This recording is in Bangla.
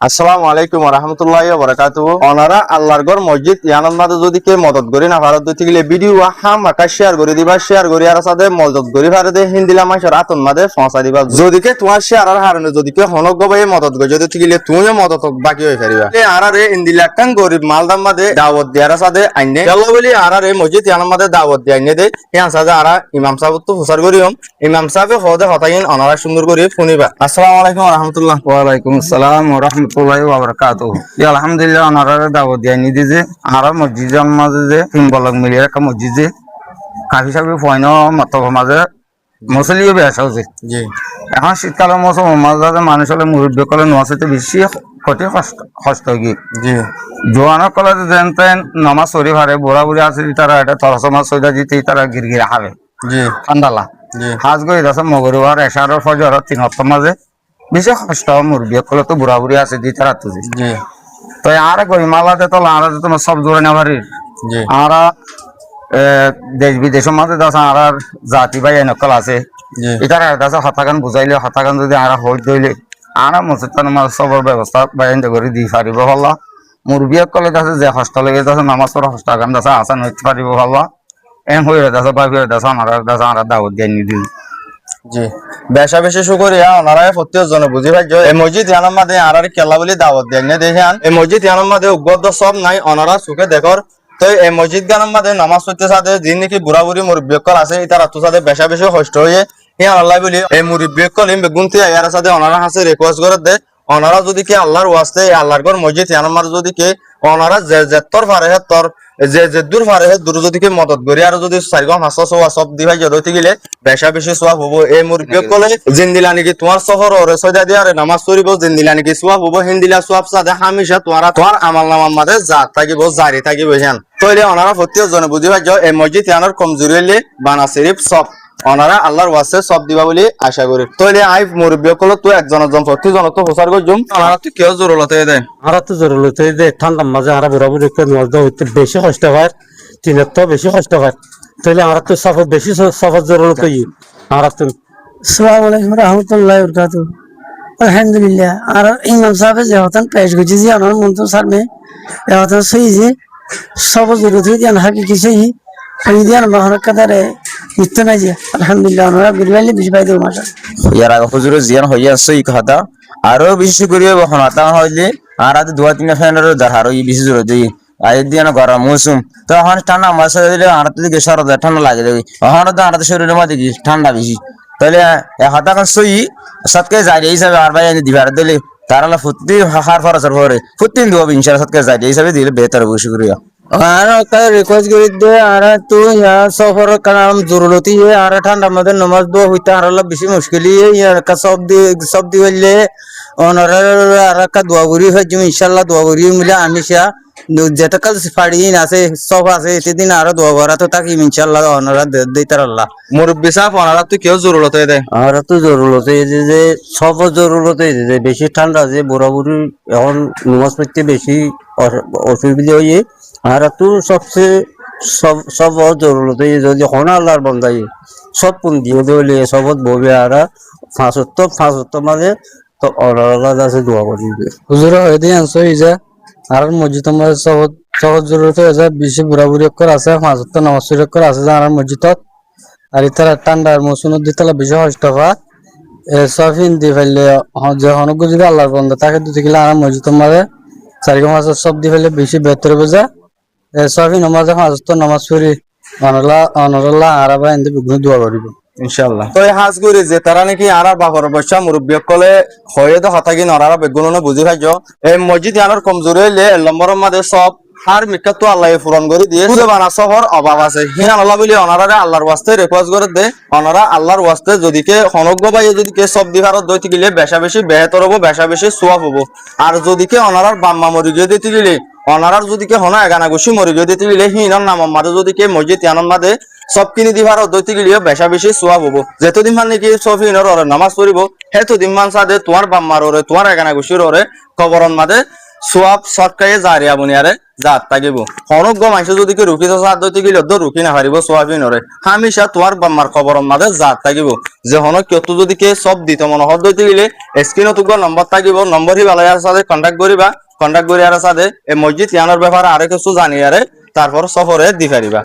আসসালামু আলাইকুম ওয়া রাহমাতুল্লাহি ওয়া বারাকাতুহু। ওনারা আল্লাহর ঘর মসজিদ ইয়ানার মাঝে যদি কে মদত করি না ভারত দিতে গেলে ভিডিও হাম আকা শেয়ার করে দিবা, শেয়ার করি আর সাথে মদত করি ভারতে হিন্দিলা মাইশার আতন মাঝে পৌঁছা দিবা। যদি কে তোমার শেয়ার আর হারনে যদি কে হনক গবাই মদত করে যদি গেলে তুমিও মদত বাকি হয়ে ফেরিবা। এ আরারে ইন্দিলা কান গরিব মালদার মাঝে দাওয়াত দিয়ার সাথে আইনে আল্লাহ বলি আরারে মসজিদ ইয়ানার মাঝে দাওয়াত দি আইনে দে ইয়ান সাথে আরা ইমাম সাহেব তো প্রচার করিম ইমাম সাহেব হদে হতাইন ওনারা সুন্দর করে শুনিবা। আসসালামু আলাইকুম ওয়া রাহমাতুল্লাহ। ওয়ালাইকুম আসসালাম ওয়া রাহমাতুল্লাহি ওয়া বারাকাতুহু। আলহামদুলিল্লাহ ওনারা দাওয়াত দিয়ে নিদি যে আর মসজিদের মাঝে যে তিন বলক মিলিয়ে একটা মসজিদে কাফি সাহেব ফয়ন মতব মাঝে মুসলিও বেশ হচ্ছে। জি এখন শীতকালের মৌসুম মাঝে মানুষ হলে মুরব্বী কলে নোয়াশিতে বেশি ক্ষতি কষ্ট গিয়ে জি জোয়ানের কলে যেন তেন নামাজ শরীফ হারে বুড়া বুড়ি আছে তারা এটা তরস মাছ সৈদা দিতে তারা গিরগিরে হাবে জি ঠান্ডালা জি হাজ গই আছে মগরুয়ার এশারের ফজর তিন হপ্তাহ মাঝে বেশি কষ্ট মুরব্বী কলে তো বুড়া বুড়ি আছে দি তারা তুজি জি তো আর গরিমালাতে তো আর তোমার সব জোরে নেবারি জি আর দেশ বিদেশের মাঝে দাস আর জাতি ভাই এনেকল আছে জি এটার দাস হতাগান বুঝাইলে হতাগান যদি আর হই দইলে আর মসজিদ মাঝে সবর ব্যবস্থা বাইন করে দি পারিব ভাল্লা মুরব্বী কলে দাসে যে হস্ত লেগে দাস নামাজ পড়া হস্তাগান দাস আসান হইতে পারিব ভাল্লা এন হইরে দাস বাই হইরে দাস আর দাওয়াত দিয়ে নিদি জি বেশা বেশি শুকরিয়া ওনারা প্রত্যেক জনে বুঝি ভাই এই মসজিদ ইয়ানার মাঝে আর কেলা বলি দাওয়াত দেন না দেখেন এই মসজিদ ইয়ানার মাঝে উগ্রদ সব নাই ওনারা সুখে দেখর তো এই মসজিদ গানার মাঝে নামাজ পড়তে সাথে যিনি নাকি বুড়া বুড়ি মুরব্বিয়কল আছে তারা তো সাথে বেশা বেশি কষ্ট হয়ে ইয়া আল্লাহ বলি এই মুরব্বিয়কল এই বেগুনতে ইয়ার সাথে ওনারা হাসে রিকোয়েস্ট করে দে ওনারা যদি কি আল্লাহর ওয়াস্তে আল্লাহর ঘর মসজিদ ইয়ানার মাঝে যদি কি ওনারা যে তোর পারে তোর যে দূর পারে দূর যদি কি মদত করি আর যদি 4-5 সোয়া সব দি ভাই যদি গেলে বেশা বেশি সোয়াব হবো এই মুরব্বী কলে জিন্দিলা নাকি তোমার শহর ওরে সজা দিয়ে আর নামাজ পড়িব জিন্দিলা নাকি সোয়াব হবো হিন্দিলা সোয়াব সাদে হামেশা তোমার আমাল নামার মাঝে জাত থাকিব জারি থাকিব হেন তইলে ওনারা প্রত্যেক জনে বুঝি ভাই এই মসজিদ ইয়ানোর কমজোরি হইলে বানা শরীফ সব ওনারা আল্লাহর ওয়াস্তে সব দিবা বলে আশা করি তইলে আই মুরব্বী কলে তুই একজন প্রত্যেক জন তো প্রচার করজুম ওনারা তুই কেউ জরুরত দেয় আর তো জরুরত এই যে ঠান্ডার মাঝে আর বরাবর হইতে বেশি কষ্ট হয় তিনের তো বেশি কষ্ট হয় তাহলে আমার তো সফর বেশি সফর জরুরত আর তো আসসালামু আলাইকুম রহমতুল্লাহ বরকাতু আলহামদুলিল্লাহ আর ইমাম সাহেব যে হতান পেশ করছি যে আমার মন তো সামনে হতান সই যে সব জরুরত হয়ে যান হাকি কিছু এই দিয়ে আমার কাতারে মৃত্যু নাই যে আলহামদুলিল্লাহ আমরা বিরবাইলে বেশি পাই দেবো মাসা ইয়ার আগে হুজুরের জিয়ান হইয়া আছে এই কথা আরো বেশি করে হনাতা হইলে আর আজ 2-3 ফ্যানের দাঁড় আরো বেশি জোরে দিই আজ দিয়ে গরম মৌসুম তো এখন ঠান্ডা মাসে দিলে আর তো দিকে সরদ ঠান্ডা লাগে দেবে এখন তো আর শরীরের মধ্যে কি ঠান্ডা বেশি তাহলে হাতা কান সই সৎকে যাই হিসাবে আর ভাই দিবার দিলে তারা ফুটি হার ফরাসর ভরে ফুটিন দিব ইনশাআল্লাহ সৎকে যাই হিসাবে দিলে বেহতর বেশি করিয়া আর একটা রিকোয়েস্ট করে দে আর তো সফর কারণ জরুরতি আর ঠান্ডার মধ্যে নামাজ দোয়া হইতে আর বেশি মুশকিলই ইয়ার সব দি হইলে ওনারা আর একটা দোয়া করি হয় ইনশাআল্লাহ দোয়া করি মিলে আমি যেটা কাজ পাড়ি আছে সব আছে এতদিন আরো দোয়া করা তো তাকে ইনশাআল্লাহ ওনারা দিতার আল্লাহ মুরব্বী সাহেব ওনারা তুই কেউ জরুরত দেয় আর তো জরুরত এই যে সব জরুরত এই যে বেশি ঠান্ডা যে বুড়া বুড়ি এখন নামাজ পড়তে বেশি অসুবিধা হয়ে আর তো সবচেয়ে সব জরুরত এই যদি হন আল্লাহর বন্দাই সব পুন দিয়ে দিলে সবত ববে আর 5 মানে তো আল্লাহ আছে দোয়া করি হুজুর হয়ে দিয়ে আনছো এই যে আর মসজিদ আমার সহজ জরুরত হয়ে যায় বেশি বুড়া বুড়ি করে আছে 5 নামাজ শরীফ করে আছে আর মসজিদত আর ইতারা ঠান্ডার মৌসুমের দিতলা বেশি কষ্ট হয় সফিন দি ফেললে যে অনেক যদি আল্লাহর বন্ধ তাকে দুটি গেলে আর মসজিদ মাঝে 4-5 সব দি ফেললে বেশি বেহতর বোঝা সফিন মাঝে 5 নামাজ পড়ি অনরল্লাহ আর আবার এনে বিঘ্ন দোয়া করিব ইনশাআল্লাহ তো এই হাজ করি যে তারা নাকি আর বাপর বর্ষা মুরব্বী কলে হয়ে তো হতাকি নরারা বেগুন বুঝি ভাইজ এই মসজিদ ইয়ানোর কমজোরি হইলে নম্বরের মাঝে সব হার মিকা তো আল্লাহ পূরণ করে দিয়ে খুদে বানা সহর অভাব আছে হিয়ান আল্লাহ বলি ওনারা আল্লাহর ওয়াস্তে রিকোয়েস্ট করে দে ওনারা আল্লাহর ওয়াস্তে যদি কে হনজ্ঞ বাইয়ে যদি কে সব দিহারত দইতে গেলে বেশা বেশি বেহতর হবো বেশা বেশি সোয়াব হবো আর যদি কে ওনারার বাম্মা মরি গিয়ে দিতে গেলে ওনারার যদি কে হনা এগানা গুছি মরি গিয়ে দিতে গেলে হিনার নাম মাঝে যদি কে মসজিদ ইয়ানোর মাঝে সব কিনি দিবার দইতে গেলে বেশা বেশি সোয়াব হবো যেতদিন মান নাকি সব হিনর ওরে নামাজ পড়িব হেতদিন মান সাদে তোমার বাম্মার ওরে তোমার এগানা গুছির ওরে কবরন মাঝে সোয়াব সরকারে জারিয়া বুনিয়ারে জাত থাকিব হনক মাইছে যদি কি রুকি তো সাদ দইতে গেলে রুকি না হারিব সোয়াবি নরে হামেশা তোমার বাম্মার খবর মাঝে জাত থাকিব যে হনক কত যদি কে সব দিত মনে হদ দইতে গেলে স্ক্রিনে তুগ নম্বর থাকিব নম্বর হি বালায়ার সাথে কন্টাক্ট করিবা কন্টাক্ট করিয়ার সাথে এই মসজিদ ইয়ানোর ব্যাপারে আরো কিছু জানিয়ারে তারপর সফরে দি পারিবা।